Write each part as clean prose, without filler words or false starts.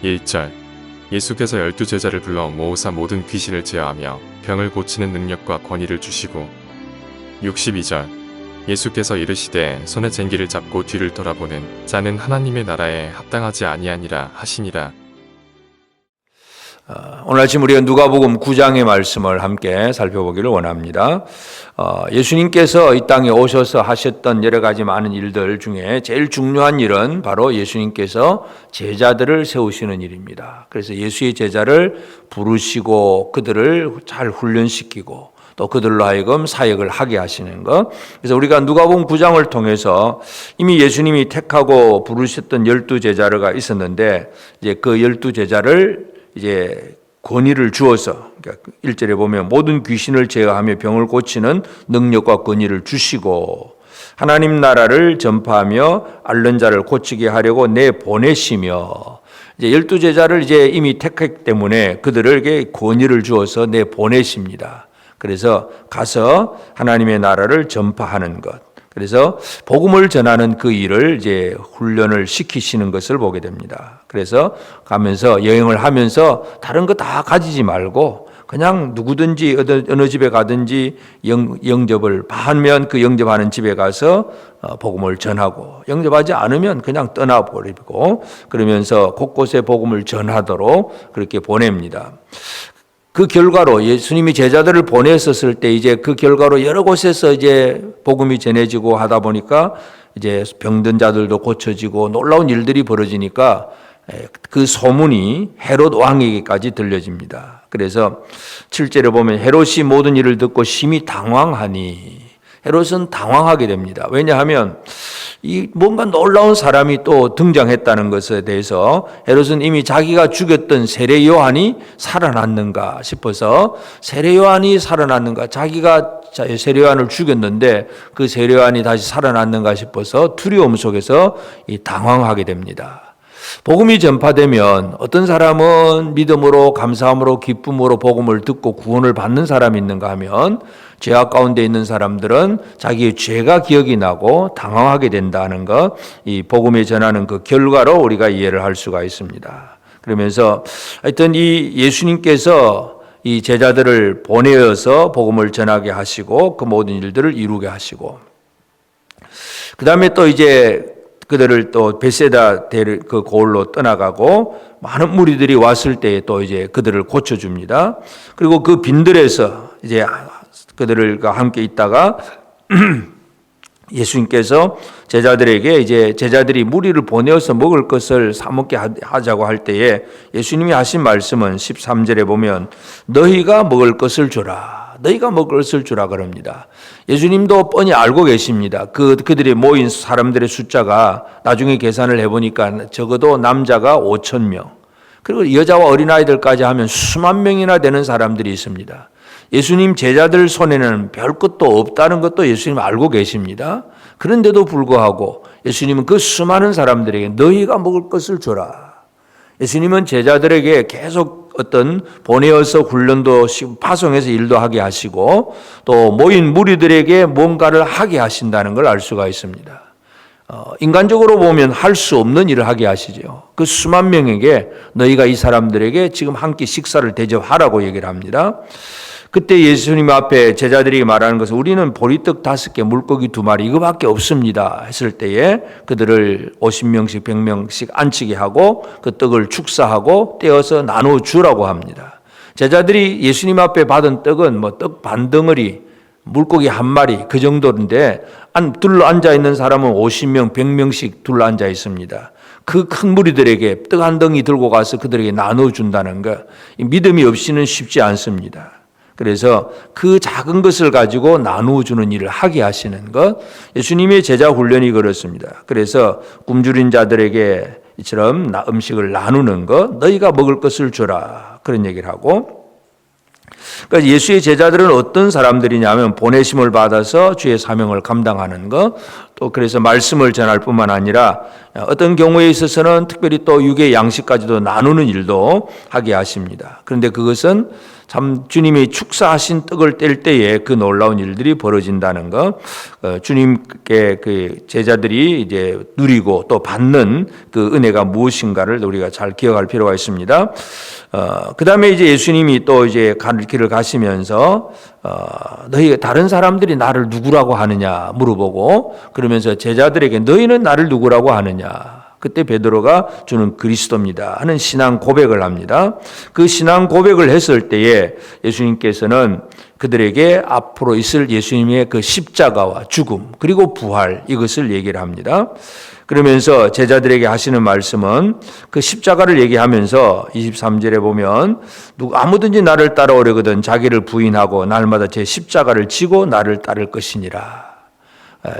1절 예수께서 12제자를 불러 모으사 모든 귀신을 제어하며 병을 고치는 능력과 권위를 주시고 62절 예수께서 이르시되 손에 쟁기를 잡고 뒤를 돌아보는 자는 하나님의 나라에 합당하지 아니하니라 하시니라. 오늘 아침 우리가 누가복음 9장의 말씀을 함께 살펴보기를 원합니다. 예수님께서 이 땅에 오셔서 하셨던 여러 가지 많은 일들 중에 제일 중요한 일은 바로 예수님께서 제자들을 세우시는 일입니다. 그래서 예수의 제자를 부르시고 그들을 잘 훈련시키고 또 그들로 하여금 사역을 하게 하시는 것. 그래서 우리가 누가복음 9장을 통해서 이미 예수님이 택하고 부르셨던 12제자가 있었는데 이제 그 12제자를 이제 권위를 주어서, 그러니까 1절에 보면 모든 귀신을 제어하며 병을 고치는 능력과 권위를 주시고 하나님 나라를 전파하며 앓는 자를 고치게 하려고 내보내시며, 이제 12제자를 이제 이미 택했기 때문에 그들에게 권위를 주어서 내보내십니다. 그래서 가서 하나님의 나라를 전파하는 것. 그래서 복음을 전하는 그 일을 이제 훈련을 시키시는 것을 보게 됩니다. 그래서 가면서 여행을 하면서 다른 거 다 가지지 말고 그냥 누구든지 어느 집에 가든지 영접을 하면 그 영접하는 집에 가서 복음을 전하고, 영접하지 않으면 그냥 떠나버리고, 그러면서 곳곳에 복음을 전하도록 그렇게 보냅니다. 그 결과로 예수님이 제자들을 보냈었을 때 이제 그 결과로 여러 곳에서 이제 복음이 전해지고 하다 보니까 이제 병든 자들도 고쳐지고 놀라운 일들이 벌어지니까 그 소문이 헤롯 왕에게까지 들려집니다. 그래서 7절에 보면 헤롯이 모든 일을 듣고 심히 당황하니, 헤롯은 당황하게 됩니다. 왜냐하면 이 뭔가 놀라운 사람이 또 등장했다는 것에 대해서 헤롯은 이미 자기가 죽였던 세례 요한이 살아났는가 싶어서, 세례 요한이 살아났는가, 자기가 세례 요한을 죽였는데 그 세례 요한이 다시 살아났는가 싶어서 두려움 속에서 당황하게 됩니다. 복음이 전파되면 어떤 사람은 믿음으로, 감사함으로, 기쁨으로 복음을 듣고 구원을 받는 사람이 있는가 하면, 죄악 가운데 있는 사람들은 자기의 죄가 기억이 나고 당황하게 된다는 것, 이 복음에 전하는 그 결과로 우리가 이해를 할 수가 있습니다. 그러면서 하여튼 이 예수님께서 이 제자들을 보내어서 복음을 전하게 하시고 그 모든 일들을 이루게 하시고, 그 다음에 또 이제 그들을 또 베세다 그 고을로 떠나가고 많은 무리들이 왔을 때에 또 이제 그들을 고쳐줍니다. 그리고 그 빈들에서 이제 그들과 함께 있다가 예수님께서 제자들에게 이제 제자들이 무리를 보내어서 먹을 것을 사 먹게 하자고 할 때에 예수님이 하신 말씀은 13절에 보면 너희가 먹을 것을 주라. 너희가 먹을 것을 주라 그럽니다. 예수님도 뻔히 알고 계십니다. 그들이 모인 사람들의 숫자가 나중에 계산을 해보니까 적어도 남자가 5,000명, 그리고 여자와 어린아이들까지 하면 수만 명이나 되는 사람들이 있습니다. 예수님 제자들 손에는 별 것도 없다는 것도 예수님 알고 계십니다. 그런데도 불구하고 예수님은 그 수많은 사람들에게 너희가 먹을 것을 줘라. 예수님은 제자들에게 계속 어떤 보내어서 훈련도 파송해서 일도 하게 하시고 또 모인 무리들에게 뭔가를 하게 하신다는 걸 알 수가 있습니다. 인간적으로 보면 할 수 없는 일을 하게 하시죠. 그 수만 명에게 너희가 이 사람들에게 지금 한 끼 식사를 대접하라고 얘기를 합니다. 그때 예수님 앞에 제자들이 말하는 것은 우리는 보리떡 5개, 물고기 2마리 이거밖에 없습니다 했을 때에 그들을 50명씩 100명씩 앉히게 하고 그 떡을 축사하고 떼어서 나누어 주라고 합니다. 제자들이 예수님 앞에 받은 떡은 뭐 떡 반덩어리, 물고기 1마리 그 정도인데 둘러 앉아 있는 사람은 50명, 100명씩 둘러 앉아 있습니다. 그 큰 무리들에게 떡 한 덩이 들고 가서 그들에게 나누어 준다는 것, 믿음이 없이는 쉽지 않습니다. 그래서 그 작은 것을 가지고 나누어 주는 일을 하게 하시는 것, 예수님의 제자 훈련이 그렇습니다. 그래서 굶주린 자들에게 이처럼 음식을 나누는 것, 너희가 먹을 것을 주라 그런 얘기를 하고, 그러니까 예수의 제자들은 어떤 사람들이냐면 보내심을 받아서 주의 사명을 감당하는 것, 또 그래서 말씀을 전할 뿐만 아니라 어떤 경우에 있어서는 특별히 또 육의 양식까지도 나누는 일도 하게 하십니다. 그런데 그것은 참 주님이 축사하신 떡을 뗄 때에 그 놀라운 일들이 벌어진다는 것, 주님께 그 제자들이 이제 누리고 또 받는 그 은혜가 무엇인가를 우리가 잘 기억할 필요가 있습니다. 그 다음에 이제 예수님이 또 이제 길을 가시면서 너희 다른 사람들이 나를 누구라고 하느냐 물어보고, 그러면서 제자들에게 너희는 나를 누구라고 하느냐. 그때 베드로가 주는 그리스도입니다 하는 신앙 고백을 합니다. 그 신앙 고백을 했을 때에 예수님께서는 그들에게 앞으로 있을 예수님의 그 십자가와 죽음 그리고 부활, 이것을 얘기를 합니다. 그러면서 제자들에게 하시는 말씀은 그 십자가를 얘기하면서 23절에 보면 아무든지 나를 따라오려거든 자기를 부인하고 날마다 제 십자가를 지고 나를 따를 것이니라.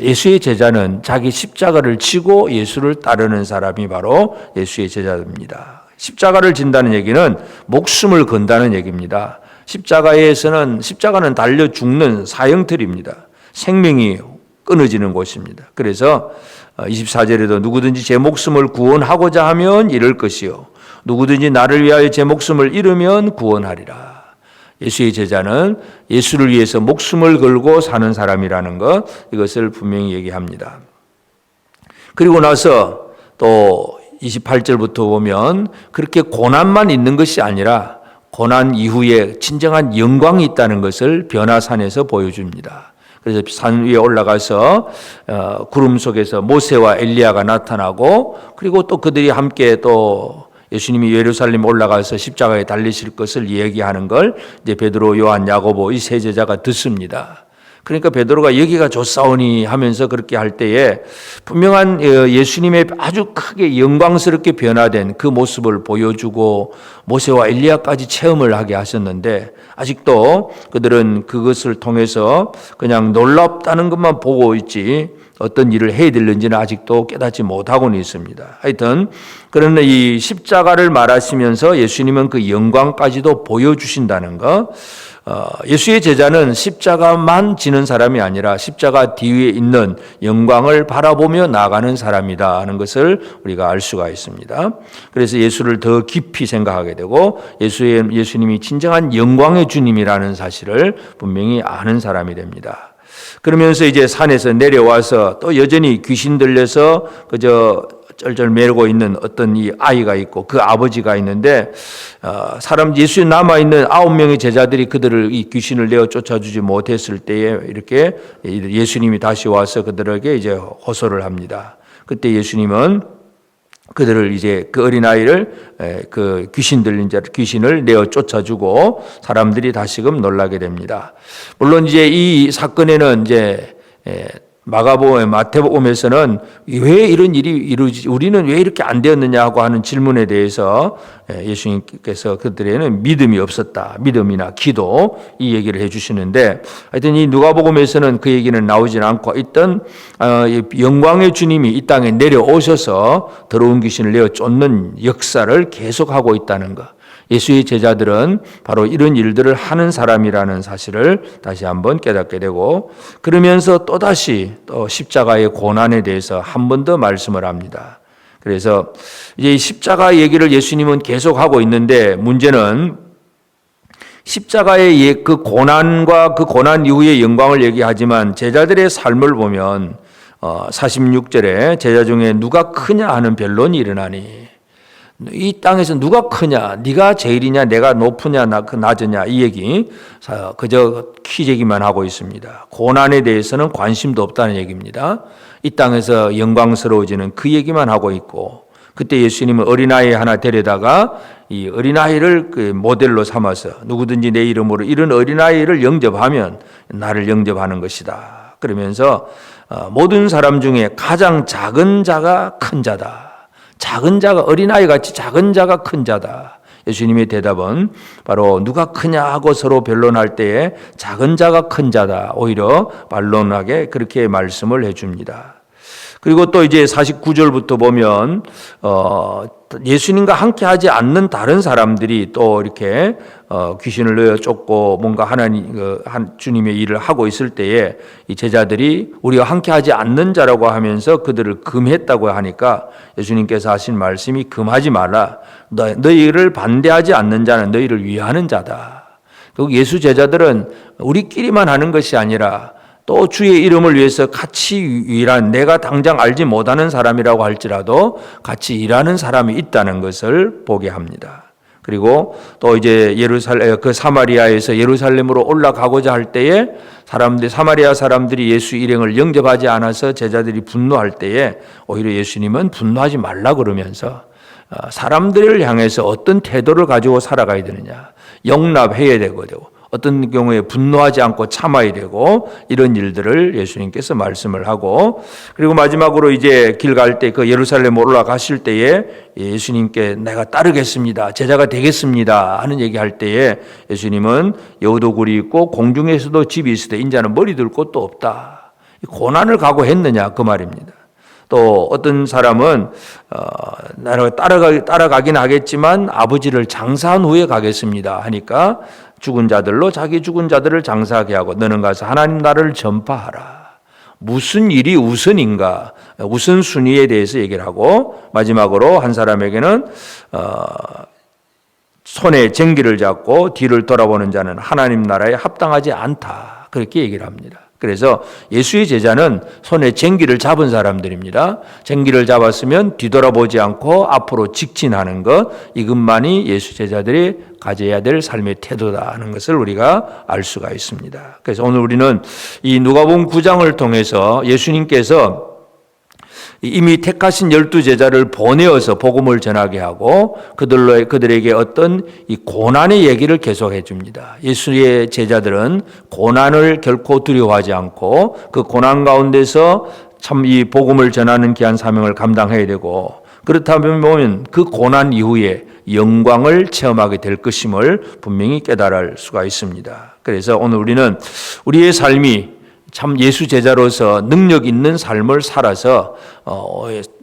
예수의 제자는 자기 십자가를 지고 예수를 따르는 사람이 바로 예수의 제자입니다. 십자가를 진다는 얘기는 목숨을 건다는 얘기입니다. 십자가는 달려 죽는 사형틀입니다. 생명이 끊어지는 곳입니다. 그래서 24절에도 누구든지 제 목숨을 구원하고자 하면 잃을 것이요 누구든지 나를 위하여 제 목숨을 잃으면 구원하리라. 예수의 제자는 예수를 위해서 목숨을 걸고 사는 사람이라는 것, 이것을 분명히 얘기합니다. 그리고 나서 또 28절부터 보면 그렇게 고난만 있는 것이 아니라 고난 이후에 진정한 영광이 있다는 것을 변화산에서 보여줍니다. 그래서 산 위에 올라가서 구름 속에서 모세와 엘리야가 나타나고, 그리고 또 그들이 함께 또 예수님이 예루살렘 올라가서 십자가에 달리실 것을 얘기하는 걸 이제 베드로, 요한, 야고보 이 세 제자가 듣습니다. 그러니까 베드로가 여기가 좋사오니 하면서 그렇게 할 때에 분명한 예수님의 아주 크게 영광스럽게 변화된 그 모습을 보여주고 모세와 엘리야까지 체험을 하게 하셨는데, 아직도 그들은 그것을 통해서 그냥 놀랍다는 것만 보고 있지 어떤 일을 해야 되는지는 아직도 깨닫지 못하고는 있습니다. 하여튼 그러나 이 십자가를 말하시면서 예수님은 그 영광까지도 보여주신다는 것, 예수의 제자는 십자가만 지는 사람이 아니라 십자가 뒤에 있는 영광을 바라보며 나아가는 사람이다 하는 것을 우리가 알 수가 있습니다. 그래서 예수를 더 깊이 생각하게 되고 예수님이 진정한 영광의 주님이라는 사실을 분명히 아는 사람이 됩니다. 그러면서 이제 산에서 내려와서 또 여전히 귀신 들려서 그저 쩔쩔 매고 있는 어떤 이 아이가 있고 그 아버지가 있는데, 예수에 남아있는 9명의 제자들이 그들을 이 귀신을 내어 쫓아주지 못했을 때에 이렇게 예수님이 다시 와서 그들에게 이제 호소를 합니다. 그때 예수님은 그들을 이제 그 어린아이를 그 귀신 들린 귀신을 내어 쫓아주고 사람들이 다시금 놀라게 됩니다. 물론 이제 이 사건에는 이제 마가복음, 마태복음에서는 왜 이런 일이 이루어지지, 우리는 왜 이렇게 안 되었느냐고 하는 질문에 대해서 예수님께서 그들에는 믿음이 없었다, 믿음이나 기도, 이 얘기를 해주시는데, 하여튼 이 누가복음에서는 그 얘기는 나오지 않고 있던 영광의 주님이 이 땅에 내려오셔서 더러운 귀신을 내어 쫓는 역사를 계속하고 있다는 것, 예수의 제자들은 바로 이런 일들을 하는 사람이라는 사실을 다시 한번 깨닫게 되고, 그러면서 또다시 또 십자가의 고난에 대해서 한 번 더 말씀을 합니다. 그래서 이제 십자가 얘기를 예수님은 계속하고 있는데, 문제는 십자가의 그 고난과 그 고난 이후의 영광을 얘기하지만 제자들의 삶을 보면 46절에 제자 중에 누가 크냐 하는 변론이 일어나니, 이 땅에서 누가 크냐, 네가 제일이냐, 내가 높으냐, 낮으냐, 이 얘기 그저 퀴제기만 하고 있습니다. 고난에 대해서는 관심도 없다는 얘기입니다. 이 땅에서 영광스러워지는 그 얘기만 하고 있고, 그때 예수님은 어린아이 하나 데려다가 이 어린아이를 그 모델로 삼아서 누구든지 내 이름으로 이런 어린아이를 영접하면 나를 영접하는 것이다 그러면서 모든 사람 중에 가장 작은 자가 큰 자다, 작은 자가 어린아이 같이 작은 자가 큰 자다. 예수님의 대답은 바로 누가 크냐 하고 서로 변론할 때에 작은 자가 큰 자다, 오히려 반론하게 그렇게 말씀을 해줍니다. 그리고 또 이제 49절부터 보면 예수님과 함께 하지 않는 다른 사람들이 또 이렇게 귀신을 내어 쫓고 뭔가 주님의 일을 하고 있을 때에 이 제자들이 우리와 함께 하지 않는 자라고 하면서 그들을 금했다고 하니까 예수님께서 하신 말씀이 금하지 말라. 너희를 반대하지 않는 자는 너희를 위하는 자다. 결국 예수 제자들은 우리끼리만 하는 것이 아니라 또 주의 이름을 위해서 같이 일한, 내가 당장 알지 못하는 사람이라고 할지라도 같이 일하는 사람이 있다는 것을 보게 합니다. 그리고 또 이제 사마리아에서 예루살렘으로 올라가고자 할 때에 사마리아 사람들이 예수 일행을 영접하지 않아서 제자들이 분노할 때에 오히려 예수님은 분노하지 말라 그러면서 사람들을 향해서 어떤 태도를 가지고 살아가야 되느냐, 용납해야 되거든요. 어떤 경우에 분노하지 않고 참아야 되고, 이런 일들을 예수님께서 말씀을 하고, 그리고 마지막으로 이제 길 갈 때 그 예루살렘 올라가실 때에 예수님께 내가 따르겠습니다, 제자가 되겠습니다 하는 얘기할 때에 예수님은 여우도 굴이 있고 공중에서도 집이 있을 때 인자는 머리 둘 곳도 없다. 고난을 각오했느냐 그 말입니다. 또 어떤 사람은 나를 따라가긴 하겠지만 아버지를 장사한 후에 가겠습니다 하니까 자기 죽은 자들을 장사하게 하고 너는 가서 하나님 나라를 전파하라. 무슨 일이 우선인가, 우선순위에 대해서 얘기를 하고, 마지막으로 한 사람에게는 손에 쟁기를 잡고 뒤를 돌아보는 자는 하나님 나라에 합당하지 않다, 그렇게 얘기를 합니다. 그래서 예수의 제자는 손에 쟁기를 잡은 사람들입니다. 쟁기를 잡았으면 뒤돌아보지 않고 앞으로 직진하는 것, 이것만이 예수 제자들이 가져야 될 삶의 태도다 하는 것을 우리가 알 수가 있습니다. 그래서 오늘 우리는 이 누가복음 9장을 통해서 예수님께서 이미 택하신 12제자를 보내어서 복음을 전하게 하고 그들에게 어떤 이 고난의 얘기를 계속해 줍니다. 예수의 제자들은 고난을 결코 두려워하지 않고 그 고난 가운데서 참 이 복음을 전하는 귀한 사명을 감당해야 되고, 그렇다면 그 고난 이후에 영광을 체험하게 될 것임을 분명히 깨달을 수가 있습니다. 그래서 오늘 우리는 우리의 삶이 참 예수 제자로서 능력 있는 삶을 살아서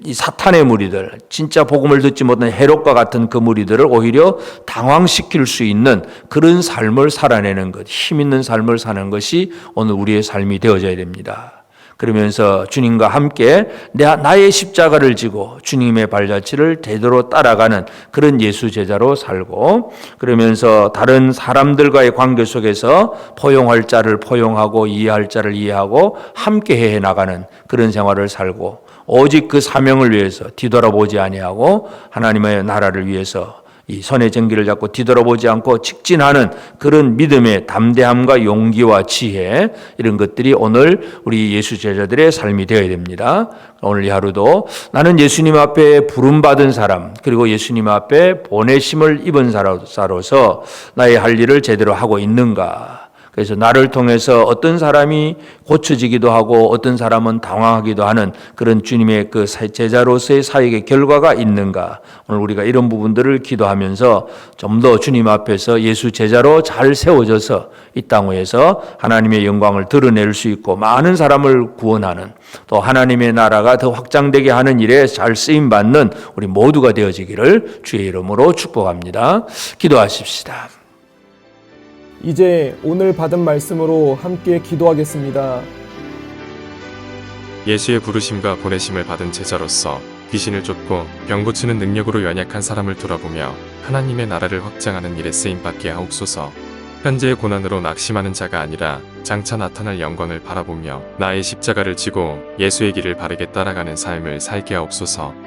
이 사탄의 무리들, 진짜 복음을 듣지 못한 헤롯과 같은 그 무리들을 오히려 당황시킬 수 있는 그런 삶을 살아내는 것, 힘 있는 삶을 사는 것이 오늘 우리의 삶이 되어져야 됩니다. 그러면서 주님과 함께 나의 십자가를 지고 주님의 발자취를 제대로 따라가는 그런 예수 제자로 살고, 그러면서 다른 사람들과의 관계 속에서 포용할 자를 포용하고 이해할 자를 이해하고 함께 해 나가는 그런 생활을 살고, 오직 그 사명을 위해서 뒤돌아보지 아니하고 하나님의 나라를 위해서 이 손에 쟁기를 잡고 뒤돌아보지 않고 직진하는 그런 믿음의 담대함과 용기와 지혜, 이런 것들이 오늘 우리 예수 제자들의 삶이 되어야 됩니다. 오늘 이 하루도 나는 예수님 앞에 부름받은 사람, 그리고 예수님 앞에 보내심을 입은 자로서 나의 할 일을 제대로 하고 있는가. 그래서 나를 통해서 어떤 사람이 고쳐지기도 하고 어떤 사람은 당황하기도 하는 그런 주님의 그 제자로서의 사역의 결과가 있는가. 오늘 우리가 이런 부분들을 기도하면서 좀 더 주님 앞에서 예수 제자로 잘 세워져서 이 땅 위에서 하나님의 영광을 드러낼 수 있고 많은 사람을 구원하는, 또 하나님의 나라가 더 확장되게 하는 일에 잘 쓰임받는 우리 모두가 되어지기를 주의 이름으로 축복합니다. 기도하십시다. 이제 오늘 받은 말씀으로 함께 기도하겠습니다. 예수의 부르심과 보내심을 받은 제자로서 귀신을 쫓고 병 고치는 능력으로 연약한 사람을 돌아보며 하나님의 나라를 확장하는 일에 쓰임받게 하옵소서. 현재의 고난으로 낙심하는 자가 아니라 장차 나타날 영광을 바라보며 나의 십자가를 지고 예수의 길을 바르게 따라가는 삶을 살게 하옵소서.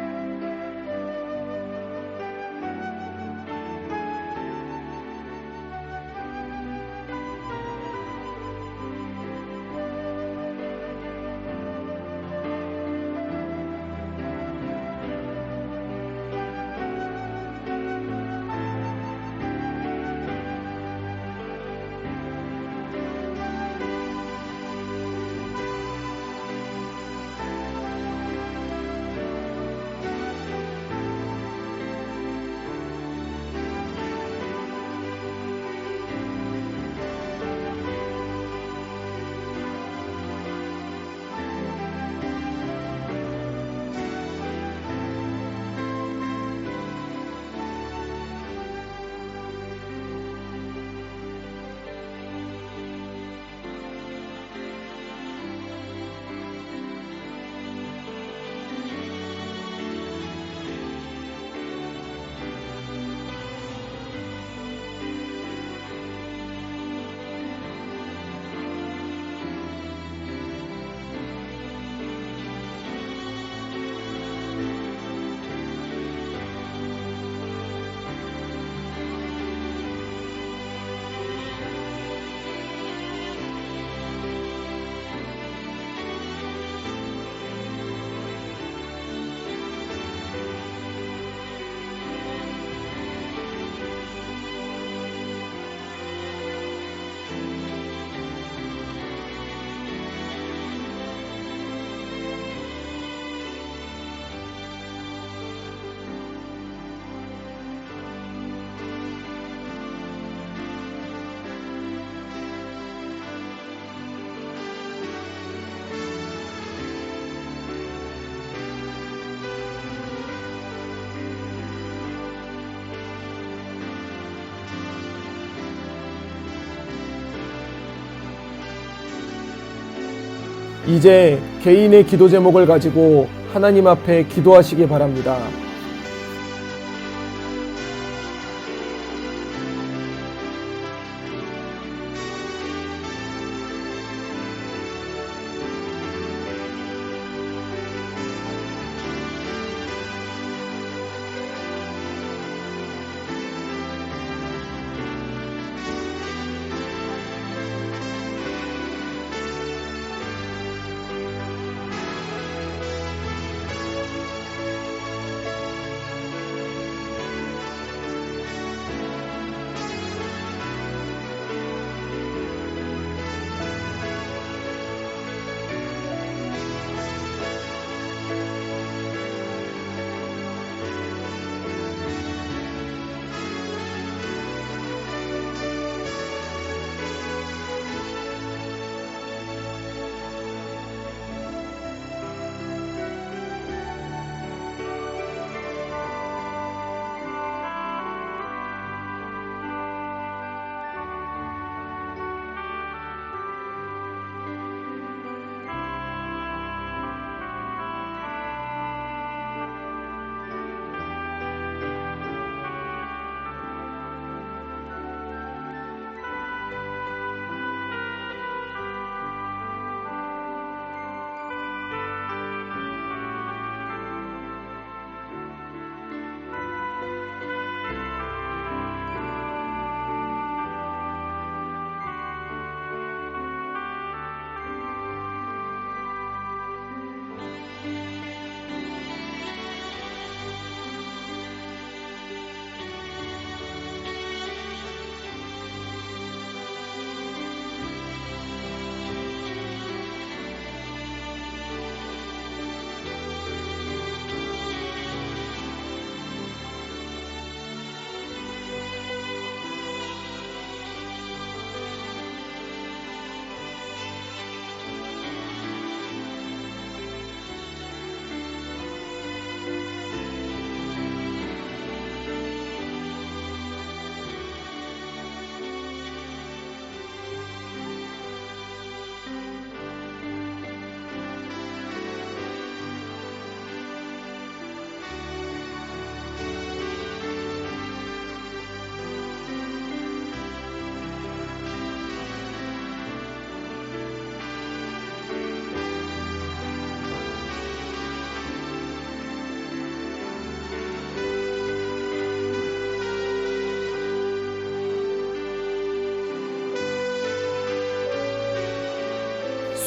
이제 개인의 기도 제목을 가지고 하나님 앞에 기도하시기 바랍니다.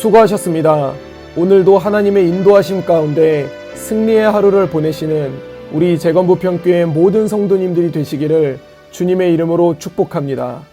수고하셨습니다. 오늘도 하나님의 인도하심 가운데 승리의 하루를 보내시는 우리 재건부평교회 모든 성도님들이 되시기를 주님의 이름으로 축복합니다.